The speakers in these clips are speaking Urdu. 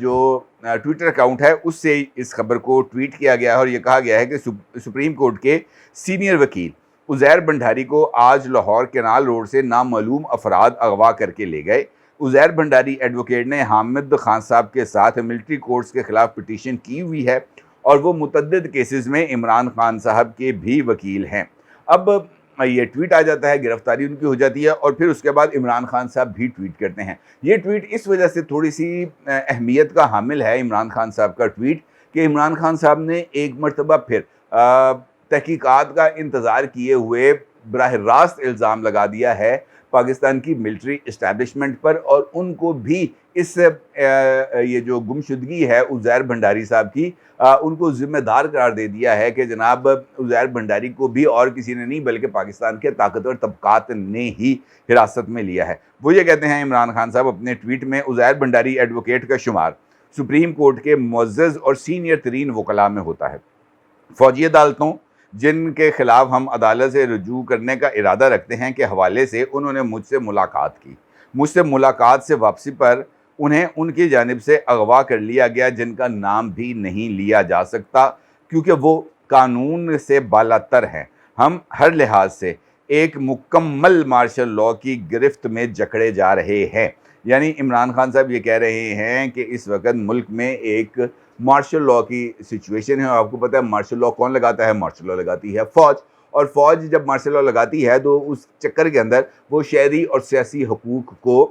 جو ٹویٹر اکاؤنٹ ہے اس سے اس خبر کو ٹویٹ کیا گیا ہے اور یہ کہا گیا ہے کہ سپریم کورٹ کے سینئر وکیل عزیر بھنڈاری کو آج لاہور کینال روڈ سے نامعلوم افراد اغوا کر کے لے گئے۔ عزیر بھنڈاری ایڈوکیٹ نے حامد خان صاحب کے ساتھ ملٹری کورٹس کے خلاف پٹیشن کی ہوئی ہے اور وہ متعدد کیسز میں عمران خان صاحب کے بھی وکیل ہیں۔ اب یہ ٹویٹ آ جاتا ہے، گرفتاری ان کی ہو جاتی ہے اور پھر اس کے بعد عمران خان صاحب بھی ٹویٹ کرتے ہیں۔ یہ ٹویٹ اس وجہ سے تھوڑی سی اہمیت کا حامل ہے، عمران خان صاحب کا ٹویٹ، کہ عمران خان صاحب نے ایک مرتبہ پھر تحقیقات کا انتظار کیے ہوئے براہ راست الزام لگا دیا ہے پاکستان کی ملٹری اسٹیبلشمنٹ پر، اور ان کو بھی اس یہ جو گمشدگی ہے عزیر بھنڈاری صاحب کی، ان کو ذمہ دار قرار دے دیا ہے کہ جناب عزیر بھنڈاری کو بھی اور کسی نے نہیں بلکہ پاکستان کے طاقتور طبقات نے ہی حراست میں لیا ہے۔ وہ یہ کہتے ہیں عمران خان صاحب اپنے ٹویٹ میں، عزیر بھنڈاری ایڈوکیٹ کا شمار سپریم کورٹ کے معزز اور سینئر ترین وکلاء میں ہوتا ہے۔ فوجی عدالتوں جن کے خلاف ہم عدالت سے رجوع کرنے کا ارادہ رکھتے ہیں کے حوالے سے انہوں نے مجھ سے ملاقات کی۔ مجھ سے ملاقات سے واپسی پر انہیں ان کی جانب سے اغوا کر لیا گیا، جن کا نام بھی نہیں لیا جا سکتا کیونکہ وہ قانون سے بالاتر ہیں۔ ہم ہر لحاظ سے ایک مکمل مارشل لاء کی گرفت میں جکڑے جا رہے ہیں۔ یعنی عمران خان صاحب یہ کہہ رہے ہیں کہ اس وقت ملک میں ایک مارشل لاء کی سچویشن ہے، اور آپ کو پتہ ہے مارشل لاء کون لگاتا ہے؟ مارشل لاء لگاتی ہے فوج، اور فوج جب مارشل لاء لگاتی ہے تو اس چکر کے اندر وہ شہری اور سیاسی حقوق کو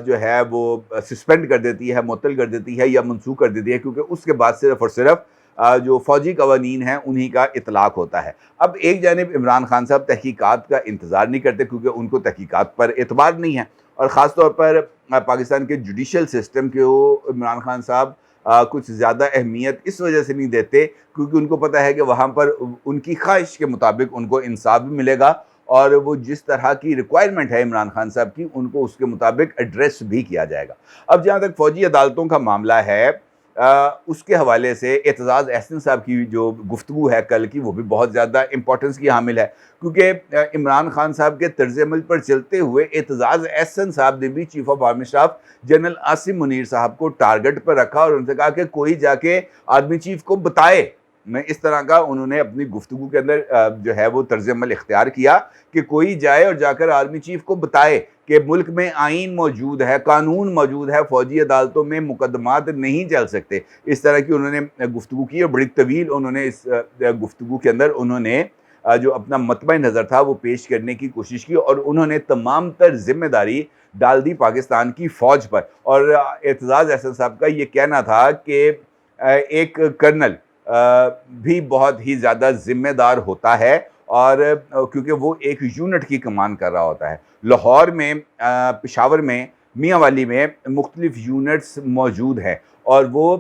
جو ہے وہ سسپینڈ کر دیتی ہے، معطل کر دیتی ہے یا منسوخ کر دیتی ہے، کیونکہ اس کے بعد صرف اور صرف جو فوجی قوانین ہیں انہی کا اطلاق ہوتا ہے۔ اب ایک جانب عمران خان صاحب تحقیقات کا انتظار نہیں کرتے کیونکہ ان کو تحقیقات پر اعتبار نہیں ہے، اور خاص طور پر پاکستان کے جوڈیشل سسٹم کے عمران خان صاحب کچھ زیادہ اہمیت اس وجہ سے نہیں دیتے کیونکہ ان کو پتہ ہے کہ وہاں پر ان کی خواہش کے مطابق ان کو انصاف بھی ملے گا، اور وہ جس طرح کی ریکوائرمنٹ ہے عمران خان صاحب کی ان کو اس کے مطابق ایڈریس بھی کیا جائے گا۔ اب جہاں تک فوجی عدالتوں کا معاملہ ہے، اس کے حوالے سے اعتزاز احسن صاحب کی جو گفتگو ہے کل کی، وہ بھی بہت زیادہ امپورٹنس کی حامل ہے، کیونکہ عمران خان صاحب کے طرز عمل پر چلتے ہوئے اعتزاز احسن صاحب نے بھی chief of army staff general Asim Munir صاحب کو ٹارگٹ پر رکھا اور ان سے کہا کہ کوئی جا کے آرمی چیف کو بتائے۔ میں اس طرح کا انہوں نے اپنی گفتگو کے اندر جو ہے وہ طرز عمل اختیار کیا کہ کوئی جائے اور جا کر آرمی چیف کو بتائے کہ ملک میں آئین موجود ہے، قانون موجود ہے، فوجی عدالتوں میں مقدمات نہیں چل سکتے۔ اس طرح کی انہوں نے گفتگو کی اور بڑی طویل انہوں نے اس گفتگو کے اندر انہوں نے جو اپنا مطمع نظر تھا وہ پیش کرنے کی کوشش کی، اور انہوں نے تمام تر ذمہ داری ڈال دی پاکستان کی فوج پر۔ اور اعتزاز احسن صاحب کا یہ کہنا تھا کہ ایک کرنل بھی بہت ہی زیادہ ذمہ دار ہوتا ہے، اور کیونکہ وہ ایک یونٹ کی کمان کر رہا ہوتا ہے۔ لاہور میں، پشاور میں، میاں والی میں مختلف یونٹس موجود ہیں اور وہ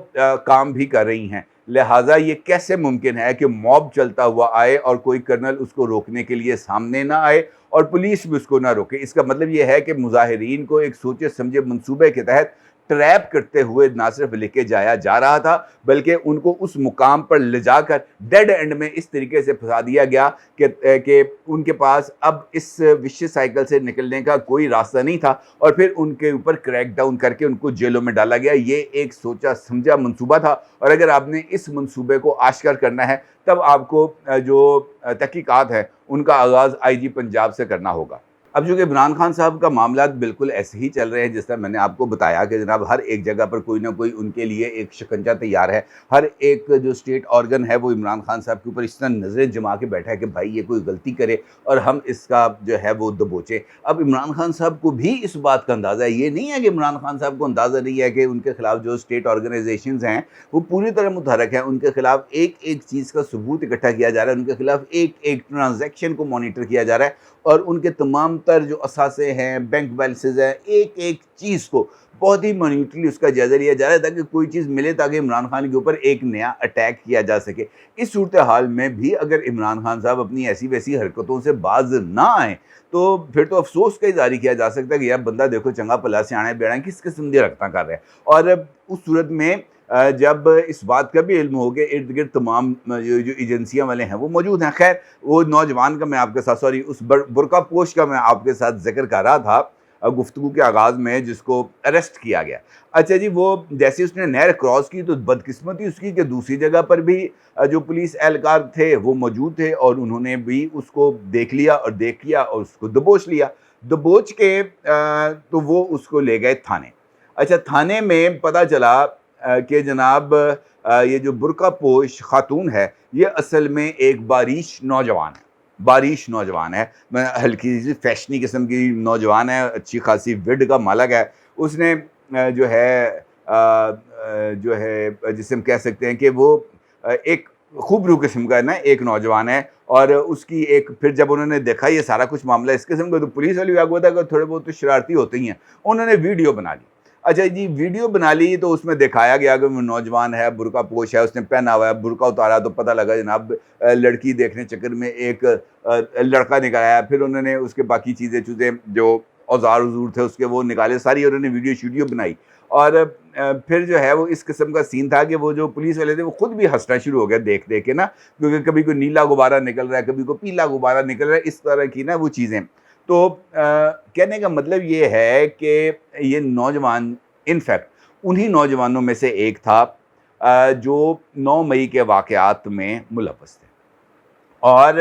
کام بھی کر رہی ہیں، لہٰذا یہ کیسے ممکن ہے کہ موب چلتا ہوا آئے اور کوئی کرنل اس کو روکنے کے لیے سامنے نہ آئے اور پولیس بھی اس کو نہ روکے؟ اس کا مطلب یہ ہے کہ مظاہرین کو ایک سوچے سمجھے منصوبے کے تحت ٹریپ کرتے ہوئے نہ صرف لے کے جایا جا رہا تھا بلکہ ان کو اس مقام پر لے جا کر ڈیڈ اینڈ میں اس طریقے سے پھنسا دیا گیا کہ ان کے پاس اب اس وشیس سائیکل سے نکلنے کا کوئی راستہ نہیں تھا، اور پھر ان کے اوپر کریک ڈاؤن کر کے ان کو جیلوں میں ڈالا گیا۔ یہ ایک سوچا سمجھا منصوبہ تھا، اور اگر آپ نے اس منصوبے کو آشکار کرنا ہے تب آپ کو جو تحقیقات ہے ان کا آغاز آئی جی پنجاب سے کرنا ہوگا۔ اب جو کہ عمران خان صاحب کا معاملات بالکل ایسے ہی چل رہے ہیں جس طرح میں نے آپ کو بتایا کہ جناب ہر ایک جگہ پر کوئی نہ کوئی ان کے لیے ایک شکنجہ تیار ہے۔ ہر ایک جو اسٹیٹ آرگن ہے وہ عمران خان صاحب کے اوپر اس طرح نظریں جما کے بیٹھا ہے کہ بھائی یہ کوئی غلطی کرے اور ہم اس کا جو ہے وہ دبوچے۔ اب عمران خان صاحب کو بھی اس بات کا اندازہ ہے، یہ نہیں ہے کہ عمران خان صاحب کو اندازہ نہیں ہے کہ ان کے خلاف جو اسٹیٹ آرگنائزیشنز ہیں وہ پوری طرح متحرک ہیں، ان کے خلاف ایک ایک چیز کا ثبوت اکٹھا کیا جا رہا ہے، ان کے خلاف ایک ایک ٹرانزیکشن کو مانیٹر کیا جا رہا ہے، اور ان کے تمام تر جو اثاثے ہیں، بینک بیلنسز ہیں، ایک ایک چیز کو بہت ہی منیوٹلی اس کا جائزہ لیا جا رہا ہے تاکہ کوئی چیز ملے تاکہ عمران خان کے اوپر ایک نیا اٹیک کیا جا سکے۔ اس صورتحال میں بھی اگر عمران خان صاحب اپنی ایسی ویسی حرکتوں سے باز نہ آئیں تو پھر تو افسوس کا اظہار کیا جا سکتا ہے کہ یار بندہ دیکھو چنگا پلا سیاڑا بیڑا کس قسم کی حرکتاں کر رہے ہیں۔ اور اس صورت میں جب اس بات کا بھی علم ہو کہ ارد گرد تمام جو ایجنسیاں والے ہیں وہ موجود ہیں، خیر وہ نوجوان کا میں آپ کے ساتھ اس برقع پوش کا میں آپ کے ساتھ ذکر کر رہا تھا، گفتگو کے آغاز میں جس کو اریسٹ کیا گیا. اچھا جی، وہ جیسے اس نے نہر کراس کی تو بدقسمتی اس کی کہ دوسری جگہ پر بھی جو پولیس اہلکار تھے وہ موجود تھے اور انہوں نے بھی اس کو دیکھ لیا اور اس کو دبوچ لیا. دبوچ کے تو وہ اس کو لے گئے تھانے. اچھا، تھانے میں پتہ چلا کہ جناب یہ جو برقع پوش خاتون ہے یہ اصل میں ایک باریش نوجوان ہے. میں ہلکی سی فیشنی قسم کی نوجوان ہے، اچھی خاصی وڈ کا مالک ہے. اس نے جو ہے جسے ہم کہہ سکتے ہیں کہ وہ ایک خوبرو قسم کا ہے نا، ایک نوجوان ہے. اور اس کی ایک پھر جب انہوں نے دیکھا یہ سارا کچھ معاملہ اس قسم کا تو پولیس والی آگے ہوتا ہے کہ تھوڑے بہت تو شرارتی ہوتے ہی ہیں، انہوں نے ویڈیو بنا لی. اچھا جی، ویڈیو بنا لی تو اس میں دکھایا گیا کہ وہ نوجوان ہے، برقع پوش ہے، اس نے پہنا ہوا ہے. برقع اتارا تو پتہ لگا جناب لڑکی دیکھنے چکر میں ایک لڑکا نکالا. پھر انہوں نے اس کے باقی چیزیں جو اوزار حضور تھے اس کے وہ نکالے ساری، انہوں نے ویڈیو بنائی. اور پھر جو ہے وہ اس قسم کا سین تھا کہ وہ جو پولیس والے تھے وہ خود بھی ہنسنا شروع ہو گیا دیکھ کے نا، کیونکہ کبھی کوئی نیلا غبارہ نکل رہا ہے، کبھی کوئی پیلا غبارہ نکل رہا ہے، اس طرح کی نا وہ چیزیں. تو کہنے کا مطلب یہ ہے کہ یہ نوجوان انفیکٹ انہی نوجوانوں میں سے ایک تھا جو 9 مئی کے واقعات میں ملوث تھے. اور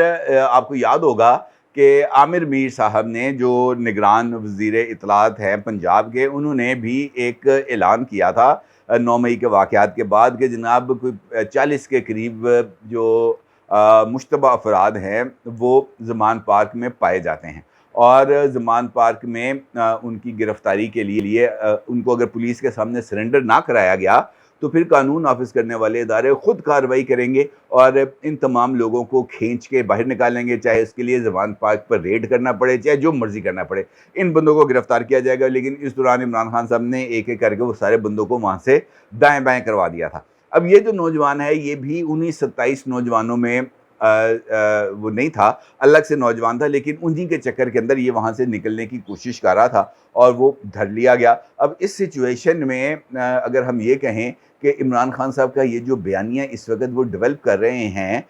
آپ کو یاد ہوگا کہ عامر میر صاحب نے جو نگران وزیر اطلاعات ہیں پنجاب کے، انہوں نے بھی ایک اعلان کیا تھا 9 مئی کے واقعات کے بعد کہ جناب کوئی 40 کے قریب جو مشتبہ افراد ہیں وہ زمان پارک میں پائے جاتے ہیں. اور زمان پارک میں ان کی گرفتاری کے لیے ان کو اگر پولیس کے سامنے سرنڈر نہ کرایا گیا تو پھر قانون نافذ کرنے والے ادارے خود کارروائی کریں گے اور ان تمام لوگوں کو کھینچ کے باہر نکالیں گے، چاہے اس کے لیے زمان پارک پر ریڈ کرنا پڑے، چاہے جو مرضی کرنا پڑے. ان بندوں کو گرفتار کیا جائے گا. لیکن اس دوران عمران خان صاحب نے ایک ایک کر کے وہ سارے بندوں کو وہاں سے دائیں بائیں کروا دیا تھا. اب یہ جو نوجوان ہے یہ بھی انہی 27 نوجوانوں میں وہ نہیں تھا، الگ سے نوجوان تھا، لیکن انہی کے چکر کے اندر یہ وہاں سے نکلنے کی کوشش کر رہا تھا اور وہ دھر لیا گیا. اب اس سچویشن میں اگر ہم یہ کہیں کہ عمران خان صاحب کا یہ جو بیانیہ اس وقت وہ ڈیولپ کر رہے ہیں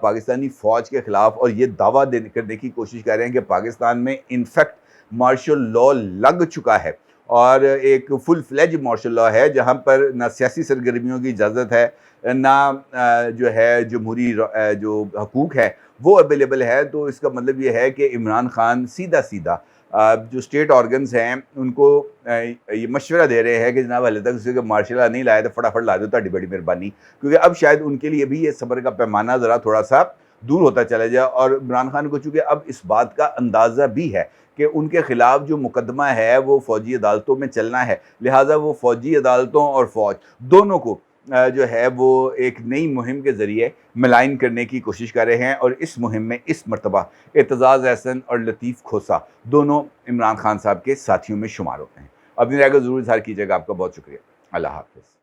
پاکستانی فوج کے خلاف، اور یہ دعویٰ کرنے کی کوشش کر رہے ہیں کہ پاکستان میں انفیکٹ مارشل لاء لگ چکا ہے اور ایک فل فلیج مارشل لاء ہے جہاں پر نہ سیاسی سرگرمیوں کی اجازت ہے، نہ جو ہے جمہوری جو حقوق ہے وہ اویلیبل ہے. تو اس کا مطلب یہ ہے کہ عمران خان سیدھا جو اسٹیٹ آرگنز ہیں ان کو یہ مشورہ دے رہے ہیں کہ جناب حالے تک اسے کہ مارشل لا نہیں لایا تو فٹافٹ لا دو، تہاڈی بڑی مہربانی. کیونکہ اب شاید ان کے لیے بھی یہ صبر کا پیمانہ ذرا تھوڑا سا دور ہوتا چلا جائے. اور عمران خان کو چونکہ اب اس بات کا اندازہ بھی ہے کہ ان کے خلاف جو مقدمہ ہے وہ فوجی عدالتوں میں چلنا ہے، لہٰذا وہ فوجی عدالتوں اور فوج دونوں کو جو ہے وہ ایک نئی مہم کے ذریعے ملائن کرنے کی کوشش کر رہے ہیں. اور اس مہم میں اس مرتبہ اعتزاز احسن اور لطیف کھوسہ دونوں عمران خان صاحب کے ساتھیوں میں شمار ہوتے ہیں. اپنی رائے کو ضرور اظہار کیجیے گا. آپ کا بہت شکریہ. اللہ حافظ.